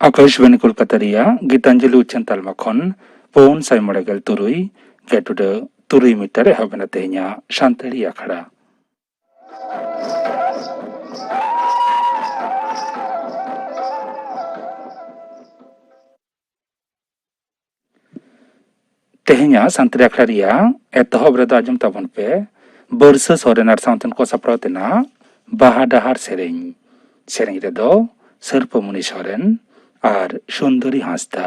आकाशवाणी कोलकाता गीतांजलि उच्चन तालमा खन पौन साय मड़ेगल तुरुई गेटुड तुरुई मीटर हबना तेहnya शांतड़ी अखड़ा तेहnya शांतड़ी अखड़ा एतहब रदा आजम तबन पे बरस सोरेनार साउंतन को सप्रावतेना बाहा डाहार सेरें रेदो सर्पमुनि सोरेन और सुंदरी हांसदा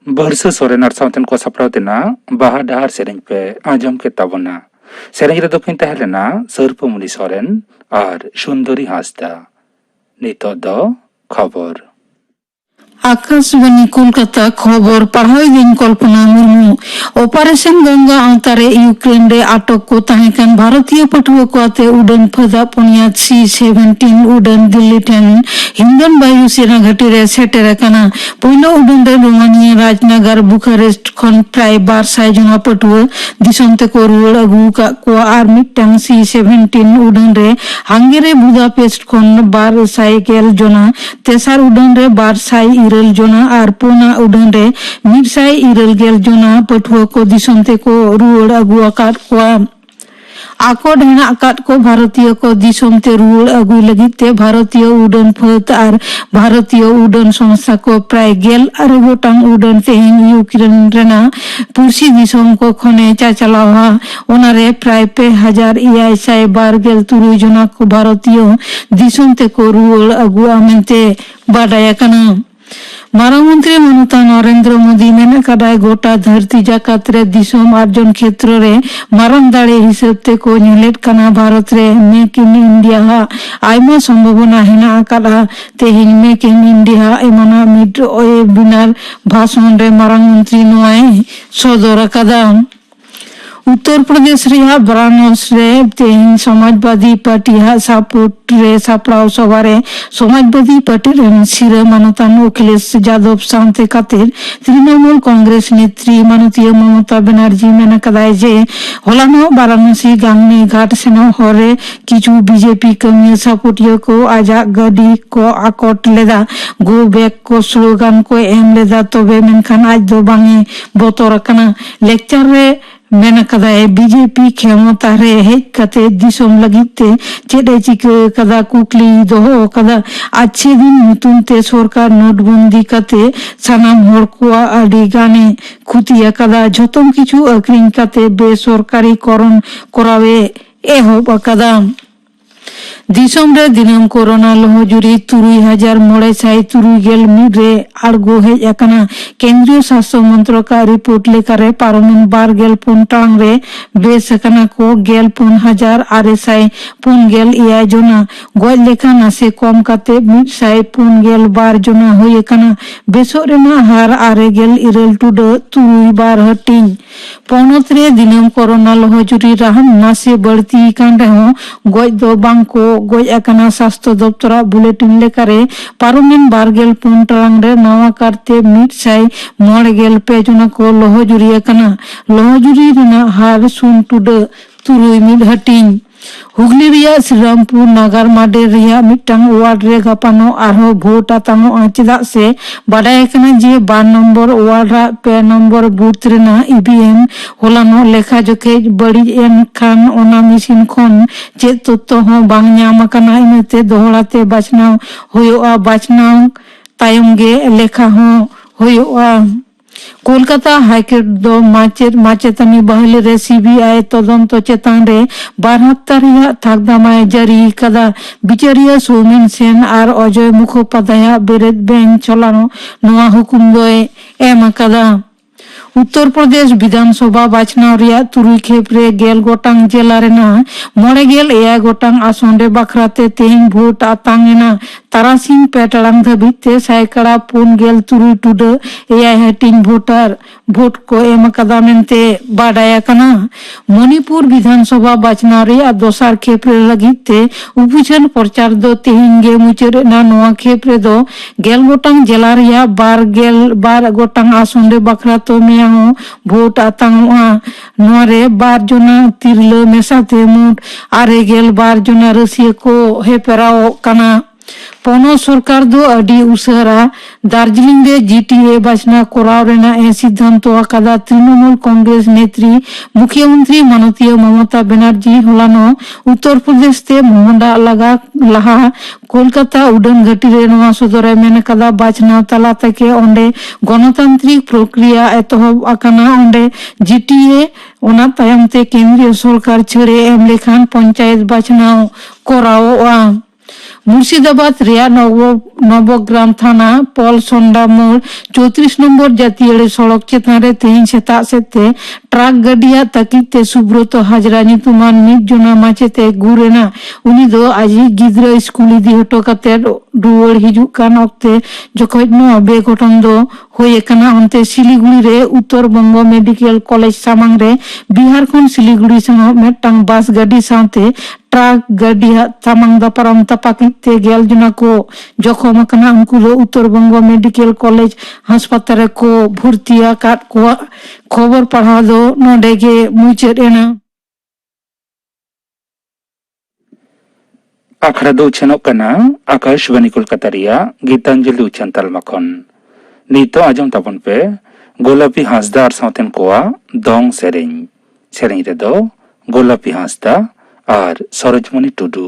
बरस सोरेनार साउंतन को सप्रावतेना बाहा डाहार सेरें पे आजम के तबना सेरें रे दोकिन तहलेना सर्पमुनि सोरेन और सुंदरी हांसदा नितो दो खबर আকাশবাণী কলকাতা খবর পড়াইদিন কল্পনা মুর্মু। অপারেশন গঙ্গা আওতারে ইউক্রেন রে আটক को तहकान भारतीय पटुआ को आते उड़न फदा पुनिया C-17 उड़न दिल्ली ठेन हिंदन वायु सेना घाटी रे सेटेर काना पहिलो उड़न रे रोमानिया राजनगर बुखारेस्ट खन प्राय 1200 जना पटुआ दिसम ते को रुड़ अगु का को आर मिटटांग C-17 उड़न रे हांगेरे बुदापेस्ट खन 1200 जना तेसार उड़न रे 1200 इरल जना और पुना उड़न रे 100 जना पटुआ को दिसम ते को रुड़ अगु आकाट को आकोड हेना आकाट को भारतीय को दिसम ते रुड़ अगु लगी ते भारतीय उड़न फत और भारतीय उड़न संस्था को प्राय गेल और गोटांग उड़न तेहिन यूक्रेन रेना पुरसी दिसम को खने चाचलावा ओनारे प्राय 5,612 जना को भारतीय दिसम ते को रुड़ अगु आमेंते बाडाया कना। मारामंत्री ममता नरेंद्र मोदी मेना कदाय गोटा धरती जाकात रे दिसम आर्जन क्षेत्र रे माराम दाड़े हिसाब ते को नेलेट कना भारत रे मेक इन इंडिया आयमा संभावना हेना आकादा तेहिन मेक इन इंडिया एमना मिड ओए बिनार भाषण रे मारामंत्री नोए सदर आकादा। उत्तर प्रदेश रिया वाराणसी रे तेहिन समाजवादी पार्टी सपोर्ट रे सापड़ाव सभारे समाजवादी पार्टी रे सिरे मानतान अखिलेश यादव सामते खातिर तृणमूल कांग्रेस नेत्री माननीय ममता बनर्जी मेना कदाय जे होलानो वाराणसी गांगनी घाट सेनो हरे किछु बीजेपी कमिया सपोर्टियो को आजा गाड़ी को आकोट लेदा गो बैक को स्लोगान को एम लेदा तबे मेनखान आज दो बांगे बोतोर कना लेक्चर रे मेना कदाय बीजेपी क्षमता रे हेज कते दिसम लगिते चेडे चिका कदा कुकली दोहो कदा अच्छे दिन नुतुन ते सरकार नोटबंदी कते सानाम हर को आडी गाने खुतिया कदा झतम किछु अक्रिंग कते बेसरकारी करण करावे एहोब कदा। दिसम रे दिनम कोरोना लहजुरी 3,973 रे आड़गो हेज अकना केंद्रीय स्वास्थ्य मंत्रालय रिपोर्ट लेकारे पारमिन 12 टांग रे बेस अकना को 9,850 जना गज लेखा नासे कम काते 152 जना होय अकना बेसो रेना हार 9.7 बार हटिंग पौनत रे दिनम कोरोना लहजुरी राहन नासे बढ़ती कान रहो गज दो बांग को गज अकना स्वास्थ्य दफ्तर बुलेटिन लेकारे पारमिन 12 टांग रे नवा करते 195 जना को लहजुरी अकना लहजुरी रेना हार 0.7 हटिंग। हुगली रिया श्रीरामपुर नागर माडे रिया मिटंग वार्ड रे गपानो आरो भोट आतानो चेदा से बाडाय कना जे 12 नंबर वार्ड रा 2 नंबर बूथ रेना ईवीएम होलानो लेखा जोखे बड़ी एन खान ओना मिसिन खन चे तत्तो हो बांग ᱧᱟᱢ कना इनते दोहराते बाचनाव होयोआ बाचनाव तायम गे लेखा हो होयोआ। कोलकाता हाईकोर्ट दो माचेतानी बहले रे सीबीआई तदंत चेतान रे 12 हफ्ता रिया थाकदामाय जारी कदा बिचारिया सौमेन सेन और अजय मुखोपाध्याय बेरेद बेंच चलानो नोआ हुकुम दोए एम कदा। उत्तर प्रदेश विधानसभा बाचनाव रिया 3 खेप रे 11 गोटांग जिला रेना 9 गोटांग आसन रे बाखराते तेहिन भोट आतांगेना तारासिंग पेटाड़ांग धाबिते सायकड़ा 5.7 हटिंग भोटार भोट को एम कदा मेनते बाडाया कना। मणिपुर विधानसभा बाचनाव रिया दोसार खेप रे लगिते उपचुनाव प्रचार दो तेहिन गे मुचाद ना नोआ खेप रे दो 11 गोटांग जिला रिया 12 गोटांग आसन रे बाखरा तो भोट आतांगोआ नोरे 12 जना तिरला मेसाते मुठ 12 जना रसिया को हेपेराव कना। पोनो सरकार दो अडी उसरा दार्जिलिंग रे जीटीए बाचना कोराव रेना ए सिद्धांत आकादा तृणमूल कांग्रेस नेत्री मुख्यमंत्री माननीय ममता बनर्जी होलानो उत्तर प्रदेश ते मोहंडा लगा लहा कोलकाता उड़न घाटी रे नवा सदरे मेन कदा बाचना तला तके ओंडे गणतांत्रिक प्रक्रिया एतहब आकाना ओंडे जीटीए ओना तायम ते केंद्रीय सरकार छेड़े एम लेखान पंचायत बाचनाव कोरावआ। मुर्शिदाबाद रिया नवग्राम थाना पल सोंडा मोड़ 34 नंबर जातीय सड़क चेतान रे तेहिन सेता सेते ट्रक गडिया तकीते सुब्रत हाजरा नितुमान 1 जना माचेते गुरेना उनी दो आजी गिद्रा स्कूल इदी हटो कते रुआड़ हिजुग कान ऑक्ते जखोज नो बेघटन दो होए कना onte सिलीगुड़ी रे उत्तर बंग मेडिकल कॉलेज सामांग रे बिहार खन सिलीगुड़ी संग मेटटांग बस गाड़ी साथे ट्रक गाड़ी सामांग दापाराम तापाकिते गेल जना को जखम कना उनको दो उत्तर बंग मेडिकल कॉलेज हासपाताल को भर्तिया काट को खबर पढ़ा दो नोडे गे मुचाद एना आखड़ा दो उछनोग कना आकाशवाणी कोलकाता रिया गीतांजलि उछन तालमा खन नीतो आजम ताबन पे गोलापी हांसदा आर सावतेन कोआ दंग सेरें रे दो गोलापी हांसदा आर सरोजमणि टुडू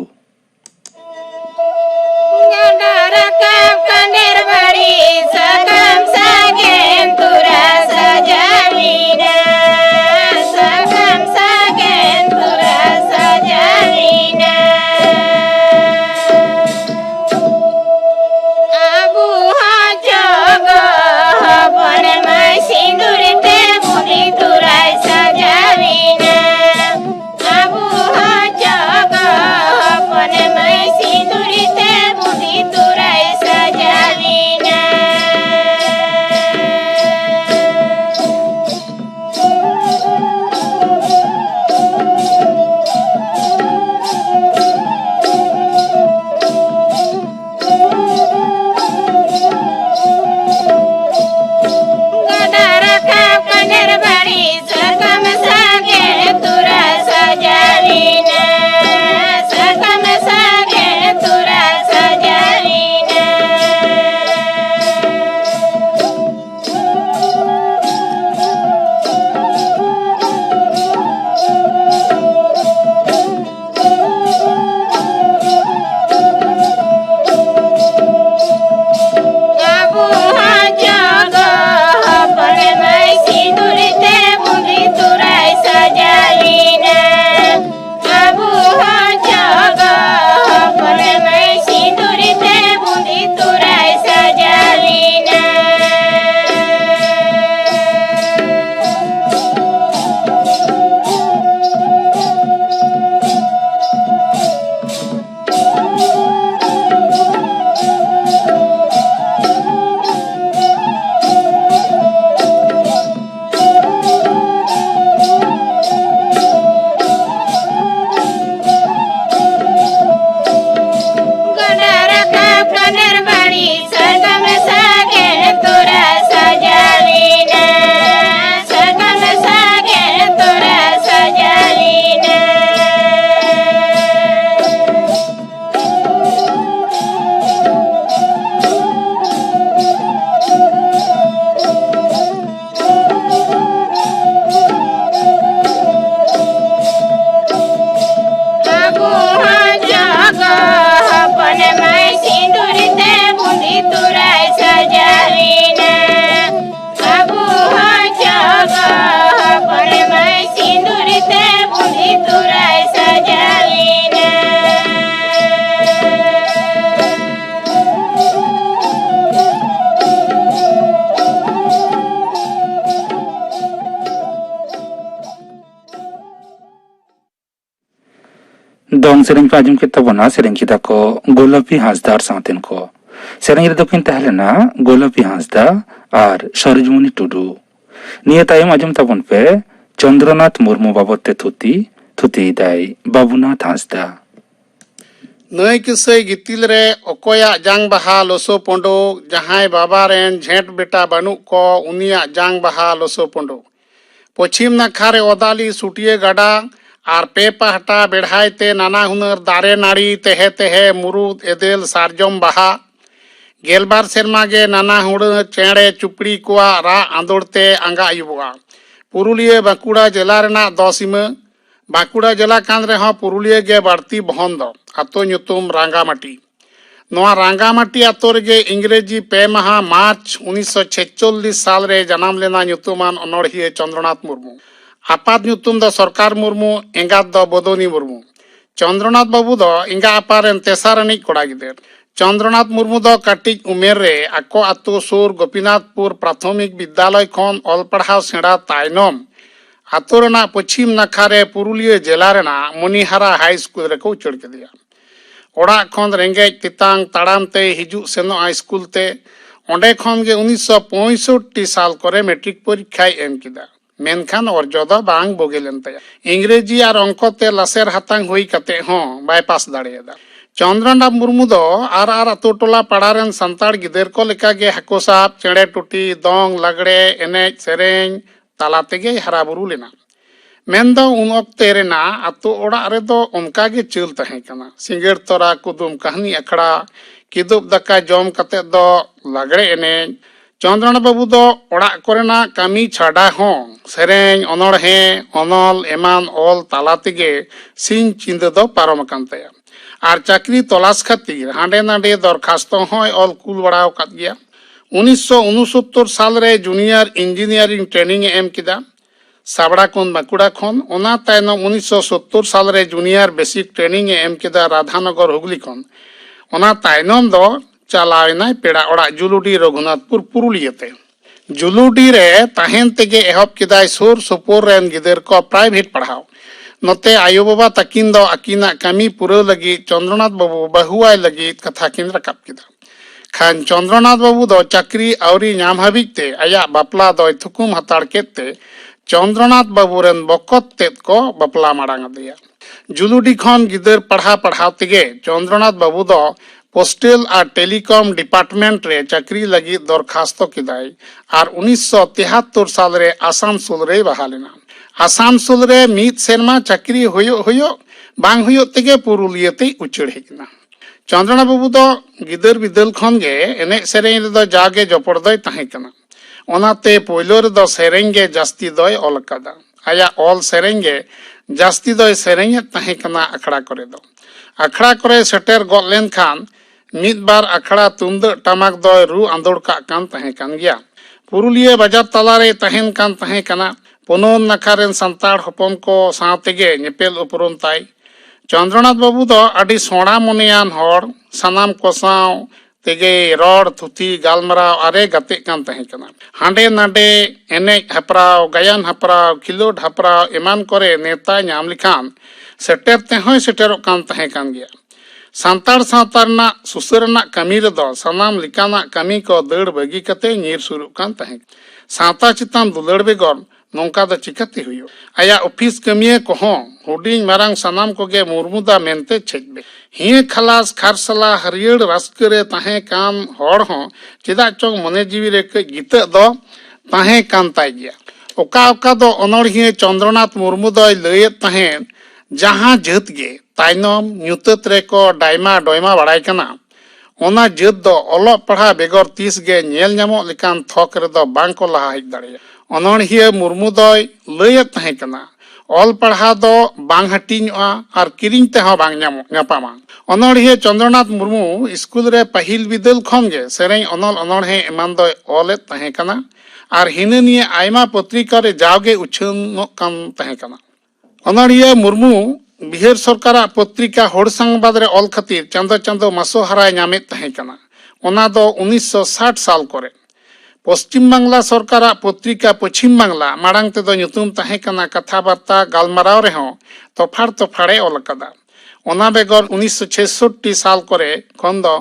दंग सेरें आजम के तबना सेरें किदा को गोलापी हांसदार सावतेन को सेरें रे दोकिन तहलेना गोलापी हांसदा आर सरोजमणि टुडू निया तायम आजम ताबन पे चंद्रनाथ मुर्मू बाबते थुती दाय बाबूनाथ हांसदा नई किसई गितिल रे अकोया जांग बहा लोसो पोंडो जहां बाबा रेन झेंट बेटा बानु को उनिया जांग बहा लोसो पोंडो पश्चिम नाखा रे ओदाली सुटिये गाडा आर पे पहाटा बेढ़ाइते नाना हुनर दारे नाड़ी तेहे तेहे मुरुद एदेल सारजम बहा गेलबार सेरमा गे नाना हुड़ चेड़े चुपड़ी कोआ रा आंदोड़ते आंगा आयुबा पुरुलिया बांकुड़ा जिला रेना दसिमा बांकुड़ा जिला कान रेहों पुरुलिया गे बाड़ती बहन दो आतो ᱧᱩᱛᱩᱢ रांगामाटी नोआ रांगामाटी आतो रेगे इंग्रेजी पे माह मार्च 1946 साल रे जन्म लेना ᱧᱩᱛᱩᱢᱟन अनोड़िए चंद्रनाथ मुर्मू आपात ᱧᱩᱛᱩᱢ दो सरकार मुर्मू एंगात दो बदोनी मुर्मू चंद्रनाथ बाबू दो इंगा आपारेन तेसारानी कोड़ा गिदेर चंद्रनाथ मुर्मू दो काटिज उमेर रे आको आतो सुर गोपीनाथपुर प्राथमिक विद्यालय खन ऑल पढ़ाव सेड़ा तायनम आतो रेना पश्चिम नाखा रे पुरुलिया जिला रेना मणिहारा हाई स्कूल रे को उचड़ केदिया ओड़ा खन रेंगेज तितांग ताड़ाम ते हिजू सेनोआ स्कूल ते ओंडे खन गे 1965 साल करे मैट्रिक परीक्षाय एम किदा मेनखान अर्जो दो बांग बोगेलेन तया इंग्रेजी और अंक ते लासेर हातांग हुई कते हों बाय पास दाड़ेदा चंद्रनाथ मुर्मू दो आर अतो टोला पाड़ारेन संताड़ गिदर को लेका गे हाको साब चेड़े टुटी दोंग लगड़े एनेज सेरेंग ताला तेगे हरा बुरु लेना मेनदो उन ऑक्ते रेना अतो ओड़ा रे दो उनका गे चल तहे कना सिंगेर तोरा कुदुम कहानी अखड़ा किदुब दका जम कते दो लगड़े एनेज चंद्रनाथ बाबू दो ओड़ा कोरेना कामी छाड़ा हों सेरेंग अनड़हे अनल एमान ऑल ताला तेगे सिंह चिंद दो पारम अकान तया आर चाकरी तलाश खातिर हांडे नांडे दरखास्त होय ऑल कुल बड़ाव कात गया 1969 साल रे जूनियर इंजीनियरिंग ट्रेनिंग एम किदा साबड़ा कोन बाकुड़ा खन ओना तायनम 1970 साल रे जूनियर बेसिक ट्रेनिंग एम किदा राधानगर हुगली खन ओना तायनम दो चलावना पेड़ा ओड़ा जुलुडी रघुनाथपुर पुरुलियाते जुलुडी रे ताहेन तेगे एहब किदाय सुर सुपुर रेन गिदर को प्राइवेट पढ़ाव नोते आयो बाबा तकिन दो अकिना कामी पुरो लगी चंद्रनाथ बाबू बहुआय लगी कथा किन रकाब किदा खान चंद्रनाथ बाबू दो चाकरी आउरी नाम हाबिते आया बापला दो थुकुम हताड़ केते चंद्रनाथ बाबू रेन बकत तेत को बापला माड़ांग दिया जुलुडी खन गिदर पढ़ा पढ़ाव तेगे चंद्रनाथ बाबू दो पोस्टल और टेलीकॉम डिपार्टमेंट रे चाकरी लगी दरखास्त किदाय और 1973 साल रे आसानसोल रे बहालेना आसानसोल रे मीत सेरमा चाकरी होयो बांग होयो तेगे पुरुलियाते उचड़ हेजना चंद्रनाथ बाबू दो गिदर बिदल खन गे एने सेरेंग रे दो जागे जपड़ दोय ताहे कना ओनाते पोइलो रे दो सेरेंग गे जास्ती दोय ऑल कदा आया ऑल सेरेंग गे जास्ती दोय सेरेंग ताहे कना अखड़ा करे दो अखड़ा करे सेटेर गल लेन खान मित बार अखड़ा तुंद टमाक दोय रू आंदोड़ का कान ताहे कान गया पुरुलिया बाजार तलारे तहेन कान ताहे कना पुनोन नखारेन संताड़ हपन को सावतेगे नेपेल उपरुम ताई चंद्रनाथ बाबू दो अडी सोड़ा मोनियान हर सनाम को साव तेगे रोड थुथी गालमराव आरे गते कान ताहे कना हांडे नाडे एनेज हपराव गायन हपराव खिलोड हपराव एमान करे नेता नाम लिखान सेटेर तेहोय सेटेरो कान ताहे कान गया सांताड़ सावतारना सुसरना कमी रे दो सनाम लिकाना कमी को दड़ बगी कते नीर सुरु कान ताहे सावता चितान दुलड़ बेगर नौका द चिकते हुयो आया ऑफिस कमिए को हों हुडिंग मारांग सनाम को गे मुर्मुदा मेनते छेजबे हिए खलास खारसला हरियर रास्करे ताहे कान हड़ हों चिदा चोंग मने जीवी रे के गीत दो ताहे कान ताई गया ओका ओका दो अनड़हिए चंद्रनाथ मुर्मू दोय लयत ताहे जहां जत गे ताइनम न्यूतत रे को डायमा डोयमा बड़ाई कना ओना जत दो ओलो पढ़ा बेगर तीस गे नेल ᱧᱟᱢᱚᱜ लेकान थक रे दो बांग को लहा हेज दाड़िया अनड़हिए मुर्मू दोय लयत ताहे कना ऑल पढ़ा दो बांग हटिङआ और किरिङ ते हो बांग ᱧᱟᱯᱟᱢᱟ अनड़हिए चंद्रनाथ मुर्मू स्कूल रे पहिल बिदल खन गे सेरें अनल अनड़हे एमान दोय ऑलेत ताहे कना और हिना निये आयमा पत्रिका रे जावगे उछनोग कान ताहे कना अनड़हिए मुर्मू बिहार सरकार पत्रिका होड़ संगबाद रे ऑल खातिर चांदो चांदो मासो हराय नामेत ताहे कना ओना दो 1960 साल करे पश्चिम बांग्ला सरकार पत्रिका पश्चिम बांग्ला माड़ांग तेदो ᱧᱩᱛᱩᱢ ताहे कना कथा बार्ता गालमाराव रे हों तोफाड़ तोफाड़े ऑल कदा ओना बेगर 1966 साल करे खन दो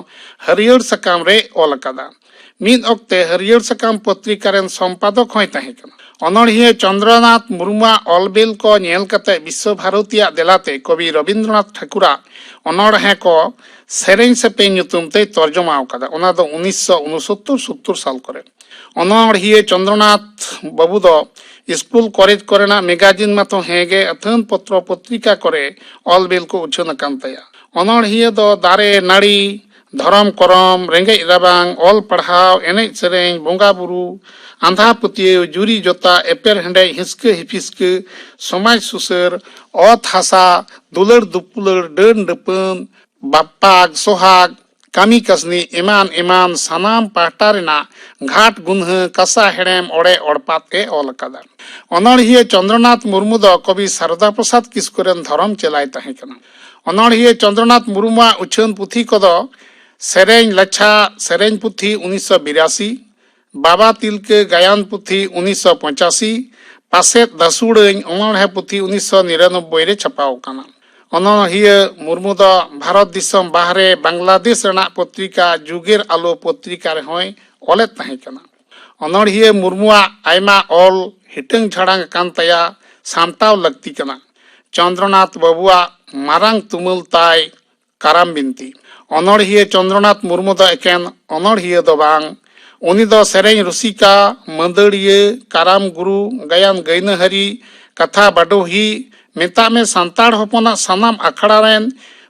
हरियर सकाम रे ऑल कदा मिद ऑक्ते हरियर सकाम पत्रिका रेन संपादक होय ताहे कना अनड़हिए चंद्रनाथ मुर्मू ऑलबेल को नेल कते विश्व भारतीय देलाते कवि रविंद्रनाथ ठाकुरा अनड़हे को सेरें सेपे ᱧᱩᱛᱩᱢ ते तर्जमा कदा ओना दो 1969 साल करे अनड़हिए चंद्रनाथ बाबू दो स्कूल कॉलेज करेना मैगजीन मातो हेगे अथन पत्र पत्रिका करे ऑलबेल को उछन कांतया अनड़हिए दो दारे नाड़ी धरम करम रेंगेज राबांग ऑल पढ़ाव एनेज सेरें बोंगा बुरु आंधा पुतियो जुरी जोता एपेर हेंडे हिस्के हिफिस्के समाज सुसर अत हासा दुलड़ दुपुलड़ डन डपन बापाग सोहाग कामी कसनी इमान इमान सनाम पाहटा रेना घाट गुन्ह कसा हेड़ेम ओड़े ओड़पात ए ऑल कदा अनड़हिए चंद्रनाथ मुर्मू दो कवि शारदा प्रसाद किस्कु रेन धरम चेलाय ताहे कना अनड़हिए चंद्रनाथ मुर्मू उछन पुथी कोदो सेरें लच्छा सेरें पुथी 1982 बाबा तिलके गायन पुथी 1985 पासेत दसुड़ें अनड़हे पुथी 1999 रे छपाव कना অনহিয়া মুর্মু দ ভারত দিশম বাহরে বাংলাদেশ রেনাক পত্রিকা যুগের আলো পত্রিকা রেহয় অলেদ তাহেं কানা। অনড়হিয়া মুর্মুয়াগ আয়মা অল हिटंग झाड़ांग कान तया सामटाव लगती कना। चंद्रनाथ बाबुआ मारांग तुमुल ताय काराम बिनती। अनड़हिया चंद्रनाथ मुर्मू द एकेन अनड़हिया द बांग उनी द सेरेंग रुसिका मंदड़िया काराम गुरु गायन गैनहरी कथा बाडोही मेता में सांताड़ होपना सनाम अखड़ा रेन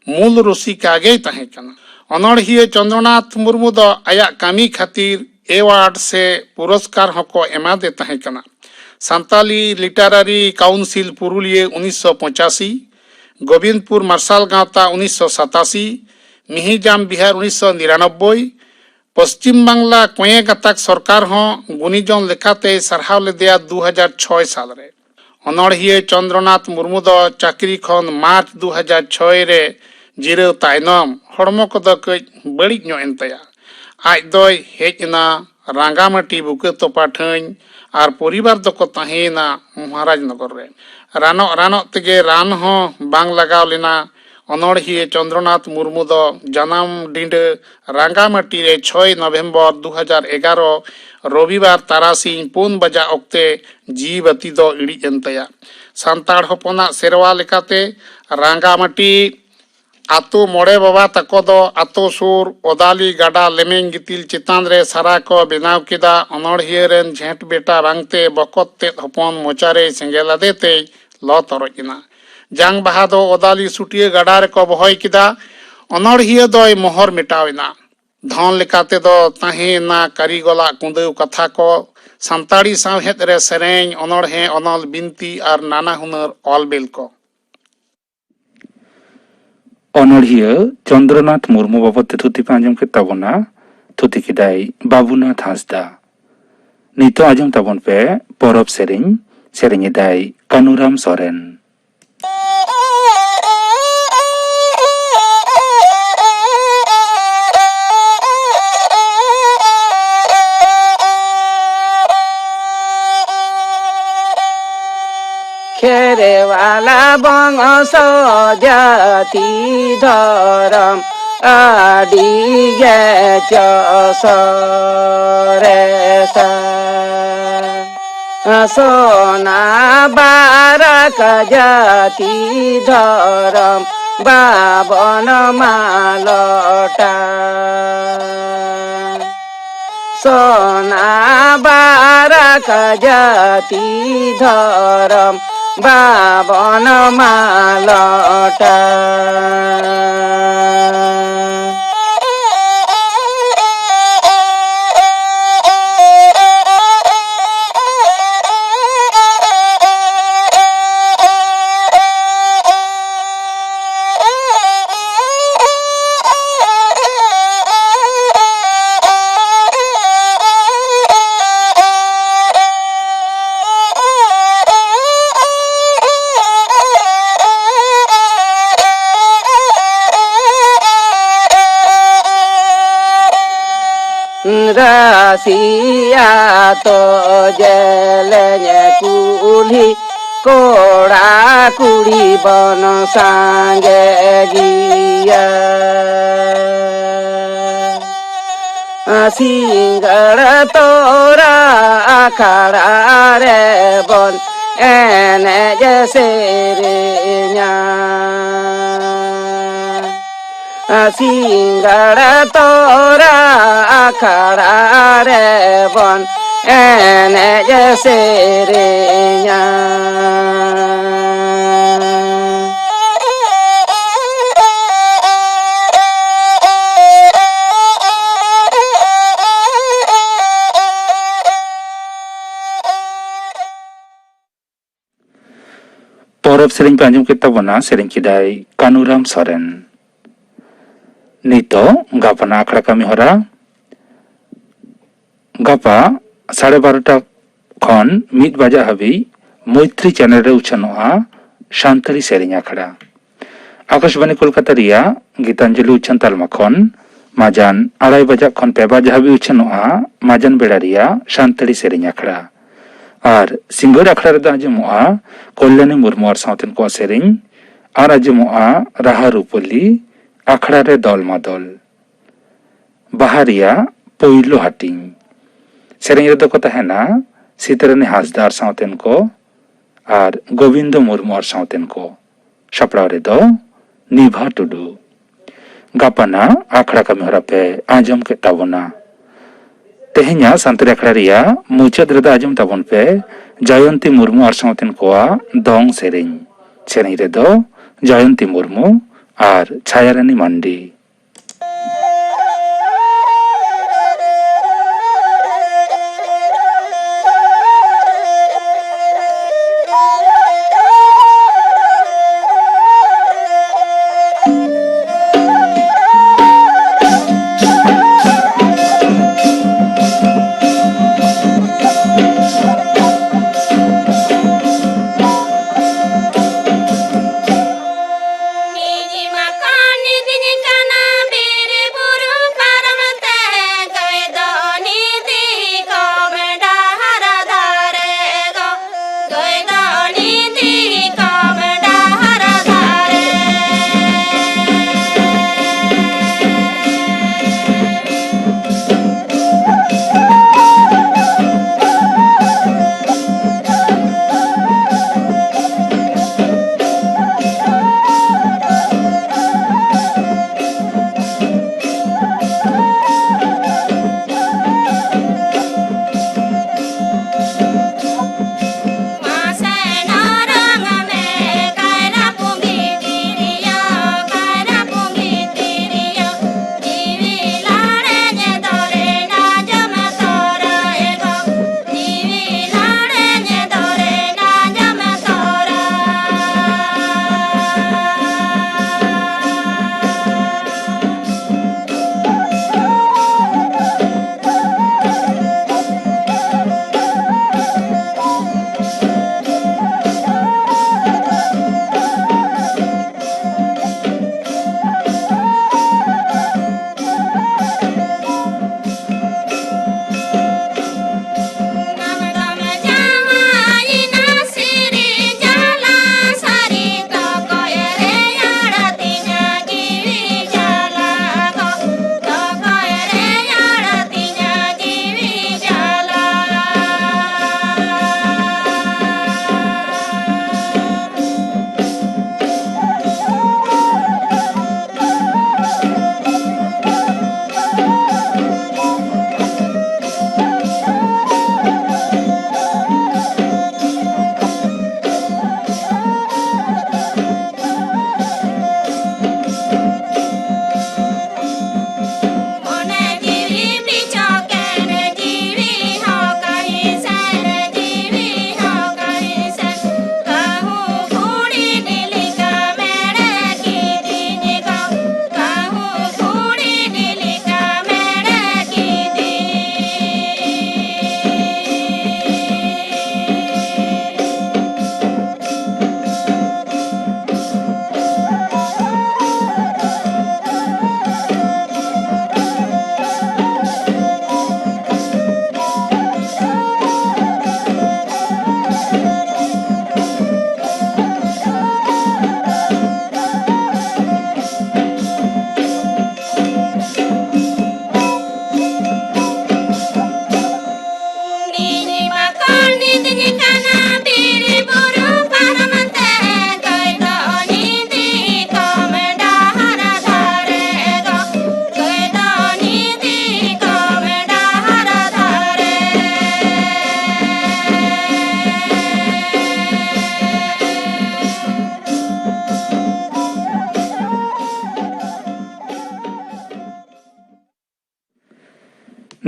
मूल रुसिका गे ताहें कना। अनड़हिया चंद्रनाथ मुर्मू द आया कामी खातिर एवार्ड से पुरस्कार हको एमा दे ताहें कना। सान्ताली लिटारारी काउंसिल पुरुलिया 1985, गोविंदपुर मार्शल गांवता 1987, मिहिजाम बिहार 1999, पश्चिम बांग्ला कोये गाताक सरकार हों गुनीजन लेखाते सरहाव लेदेया 2006 साल रे। अनड़हिया चंद्रनाथ मुर्मू द चाकरी खन मार्च 2006 रे जिराव तायनम हड़मो कद कई बड़िज ᱧᱚᱜ एन तया। आज दोय हेज ना रांगामाटी बुके तोपा ठाñ और परिवार दको ताहेना महाराजनगर रे। रानो रानो तेगे रान हो बांग लगाव लेना। अनड़हिया चंद्रनाथ मुर्मू द जनाम डिंड रांगामाटी रे 6 नवंबर 2011 रविवार तारासिंह 4 बजा ओक्ते जीवती द इड़ी एन तया। सांताड़ होपना सेरवा लेकाते रांगामाटी आतो मोड़े बाबा तको दो आतो सुर ओदाली गाडा लेमेंग गितिल चितान रे सारा को बेनाव किदा। अनड़हिया रेन झेंट बेटा बांगते बकत ते हपन मोचारे सेंगेला देते ल तरजना। जांग बाहा दो ओदाली सुटिया गाडा रे को बहय किदा। अनड़हिया दोय मोहर मिटावेना। धन लेकाते दो ताहेना कारीगला कुंदेव कथा को सांताड़ी सावहेद रे सेरेंग अनड़हे अनल बिनती और नाना हुनर ऑलबेल को। अनड़हिया चंद्रनाथ मुर्मू बाबत थुति पे आंजम के ताबोना थुति किदाई बाबूनाथ हांसदा। नितो आंजम ताबोन पे परब सेरेंग दाई कानुराम सोरेन। खेरे वाला बंश जाति धरम आदि गे चसरे सोना बारक जाति धरम बावन मालटा। सोना बारक जाति धरम बावन मालटा। रसिया तो जलने कुली कोड़ा कुड़ी बन सांगे गिया। सिंगड़ तोरा अखाड़ा रे बन एने जैसे रे न्या। सिंगड़ तोरा अखाड़ा रे बन एने जैसे रे न्या। परब सेरेंग पे आंजम के ताबोना सेरेंग किदाई कानुराम सोरेन। नितो गापाना आखड़ा कमी हरा गापा 12:30 खन 1 बजा हाबी मैत्री चैनल रे उछानोआ शांतली सेरेंग आखड़ा। आकाशवाणी कोलकाता रिया गीतांजलि उछान तालमा खन माजान 2:30 बजा खन 5 बजा हाबी उछानोआ माजान बेड़ा रिया शांतली सेरेंग आखड़ा। और सिंगर आखड़ा रे आंजमोआ कल्याणी मुर्मू और सावतेन को सेरेंग ᱟᱨ ᱟᱸᱡᱚᱢᱚᱜᱼᱟ ᱨᱟᱦᱟ ᱨᱩᱯᱟᱹᱞᱤ ᱟᱠᱷᱲᱟ ᱨᱮ ᱫᱚᱞ ᱢᱟᱫᱚᱞ ᱵᱟᱦᱟ ᱨᱮᱭᱟᱜ ᱯᱳᱭᱞᱳ ᱦᱟᱹᱴᱤᱧ ᱥᱮᱨᱮᱧ ᱨᱮᱫᱚ ᱠᱚ ᱛᱟᱦᱮᱱᱟ ᱥᱤᱛᱨᱟᱹᱱᱤ ᱦᱟᱸᱥᱫᱟ ᱟᱨ ᱥᱟᱶᱛᱮᱱ ᱠᱚ ᱟᱨ ᱜᱳᱵᱤᱱᱫᱚ ᱢᱩᱨᱢᱩ ᱟᱨ ᱥᱟᱶᱛᱮᱱ ᱠᱚ ᱥᱟᱯᱲᱟᱣ ᱨᱮᱫᱚ ᱱᱤभᱟ ᱴᱩᱰᱩ ᱜᱟᱯᱟᱱᱟ ᱟᱠᱷᱲᱟ ᱠᱟᱹᱢᱤ ᱦᱚᱨᱟ ᱯᱮ ᱟᱸᱡᱚᱢ ᱠᱮᱫ ᱛᱟᱵᱚᱱᱟ ᱛᱮᱦᱮᱧᱟᱜ ᱥᱟᱱᱛᱟᱲᱤ ᱟᱠᱷᱲᱟ ᱨᱮᱭᱟᱜ ᱢᱩᱪᱟᱹᱫ ᱨᱮᱫᱚ ᱟᱸᱡᱚᱢ ᱛᱟᱵᱚᱱ ᱯᱮ ᱡᱚᱭᱚᱱᱛᱤ ᱢᱩᱨᱢᱩ ᱟᱨ ᱥᱟᱶᱛᱮᱱ ᱠᱚᱣᱟᱜ ᱫᱚᱝ ᱥᱮᱨᱮᱧ ᱥᱮᱨᱮᱧ ᱨᱮᱫᱚ ᱡᱚᱭᱚᱱᱛᱤ ᱢᱩᱨᱢᱩ ᱟᱨ ᱪᱷᱟᱭᱟᱨᱟᱱᱤ ᱢᱟᱱᱰᱤ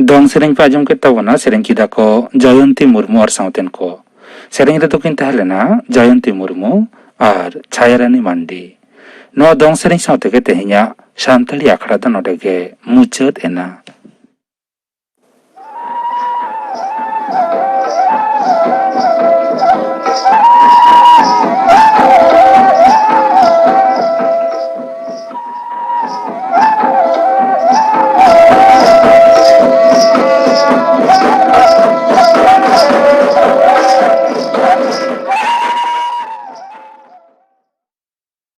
ᱫᱚᱝ ᱥᱮᱨᱮᱧ ᱯᱮ ᱟᱸᱡᱚᱢ ᱠᱮᱫ ᱛᱟᱵᱚᱱᱟ ᱥᱮᱨᱮᱧ ᱠᱮᱫᱟ ᱠᱚ ᱡᱚᱭᱚᱱᱛᱤ ᱢᱩᱨᱢᱩ ᱟᱨ ᱥᱟᱶᱛᱮᱱ ᱠᱚ ᱥᱮᱨᱮᱧ ᱨᱮᱫᱚ ᱠᱤᱱ ᱛᱟᱦᱮᱸ ᱞᱮᱱᱟ ᱡᱚᱭᱚᱱᱛᱤ ᱢᱩᱨᱢᱩ ᱟᱨ ᱪᱷᱟᱭᱟᱨᱟᱱᱤ ᱢᱟᱱᱰᱤ ᱱᱚᱣᱟ ᱫᱚᱝ ᱥᱮᱨᱮᱧ ᱥᱟᱶ ᱛᱮᱜᱮ ᱛᱮᱦᱮᱧᱟᱜ ᱥᱟᱱᱛᱟᱲᱤ ᱟᱠᱷᱲᱟ ᱫᱚ ᱱᱚᱰᱮ ᱜᱮ ᱢᱩᱪᱟᱹᱫ ᱮᱱᱟ।